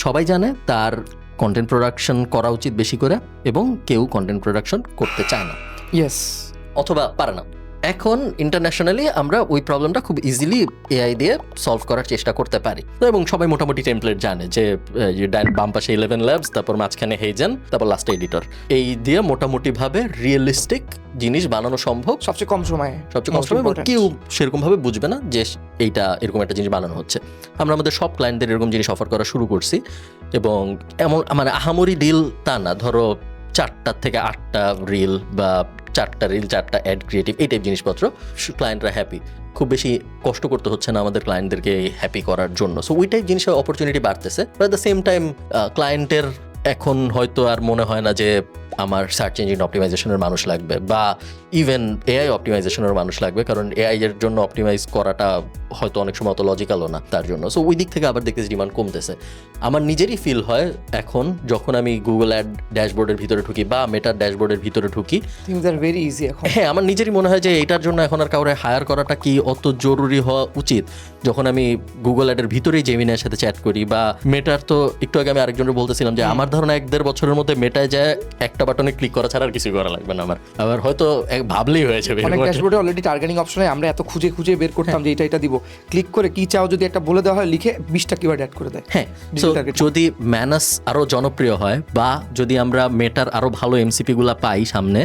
সবাই জানে তার কন্টেন্ট প্রোডাকশন করা উচিত বেশি করে, এবং কেউ কন্টেন্ট প্রোডাকশন করতে চায় না, ইয়েস, অথবা পারে না। এখন ইন্টারন্যাশনালি আমরা ওই প্রবলেমটা খুব ইজিলি এআই দিয়ে সলভ করার চেষ্টা করতে পারি, এবং সবাই মোটামুটি টেমপ্লেট জানে যে বাম পাশে 11 ল্যাবস, তারপর মাঝখানে হেইজেন, তারপর লাস্টে এডিটর। এই দিয়ে মোটামুটিভাবে রিয়েলিস্টিক জিনিস বানানো সম্ভব সবচেয়ে কম সময়ে। এবং কেউ সেরকম ভাবে বুঝবে না যে এইটা এরকম একটা জিনিস বানানো হচ্ছে। আমরা আমাদের সব ক্লায়েন্টদের এরকম জিনিস অফার করা শুরু করছি, এবং এমন মানে আহামরি ডিল তা না, ধরো 4টা থেকে 8টা রিল বা 4টা রিল 4টা অ্যাড ক্রিয়েটিভ, এই টাইপ জিনিসপত্র, ক্লায়েন্টরা হ্যাপি। খুব বেশি কষ্ট করতে হচ্ছে না আমাদের ক্লায়েন্টদেরকে হ্যাপি করার জন্য। সো ওই টাইপ জিনিসের অপরচুনিটি বাড়তেছে। But at the same time ক্লায়েন্টের এখন হয়তো আর মনে হয় না যে আমার সার্চ ইঞ্জিন অপটিমাইজেশনের মানুষ লাগবে, বা ইভেন এআই অপটিমাইজেশনের মানুষ লাগবে, কারণ এআই এর জন্য অপটিমাইজ করাটা হয়তো অনেক সময় অত লজিক্যালও না তার জন্য। সো ওই দিক থেকে আবার দেখতেছি ডিমান্ড কমতেছে। আমার নিজেরই ফিল হয় এখন, যখন আমি গুগল অ্যাড ড্যাশবোর্ডের ভিতরে ঢুকি বা মেটার ড্যাশবোর্ডের ভিতরে ঢুকি, থিংস আর ভেরি ইজি এখন। হ্যাঁ, আমার নিজেরই মনে হয় যে এটার জন্য এখন আর কাউরে হায়ার করাটা কি অত জরুরি হওয়া উচিত, যখন আমি গুগল অ্যাডের ভিতরেই জেমিনার সাথে চ্যাট করি। বা মেটার তো একটু আগে আমি আরেকজনের বলতেছিলাম যে আমার ধারণা 1-1.5 বছরের মধ্যে মেটায় যায় একটা বাটনে ক্লিক করা ছাড়া আর কিছু করা লাগবে না আমার। আবার হয়তো ভাবলেই হয়েছে। অনেক ড্যাশবোর্ডে অলরেডি টার্গেটিং অপশনে আমরা এত খুঁজে খুঁজে বের করতাম যে এটা দিব, ক্লিক করে কি চাও যদি একটা বলে দেওয়া হয়, লিখে 20টা কিওয়ার্ড অ্যাড করে দেয়। হ্যাঁ, সো যদি ম্যানাস আরো জনপ্রিয় হয়, বা যদি আমরা মেটার আরো ভালো এমসিপি গুলা পাই সামনে,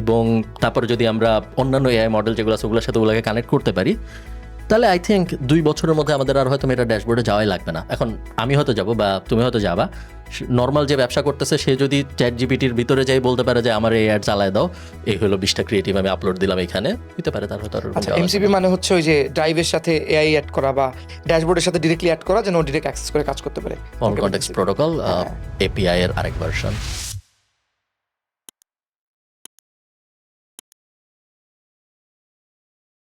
এবং তারপর যদি আমরা অন্যান্য এআই মডেল যেগুলো আছে ওগুলোর সাথে ওগুলোকে কানেক্ট করতে পারি, তাহলে আই থিঙ্ক 2 বছরের মধ্যে আমাদের আর হয়তো মেটার ড্যাশবোর্ডে যাওয়াই লাগবে না। এখন আমি হয়তো যাবো বা তুমি হয়তো যাবা, নর্মাল যে ব্যবসা করতেছে সে যদি চ্যাট জিপিটির ভিতরে যাই বলতে পারে যে আমার এই অ্যাড চালায় দাও, এই হলো 20টা ক্রিয়েটিভ আমি আপলোড দিলাম এখানে, হতে পারে তার হয়তো। আচ্ছা, এমসিপি মানে হচ্ছে ওই যে ড্রাইভের সাথে এআই অ্যাড করা বা ড্যাশবোর্ডের সাথে ডিরেক্টলি অ্যাড করা, যেন ডিরেক্ট অ্যাক্সেস করে কাজ করতে পারে। অন কনটেক্সট প্রোটোকল, এপিআই এর আরেক ভার্সন।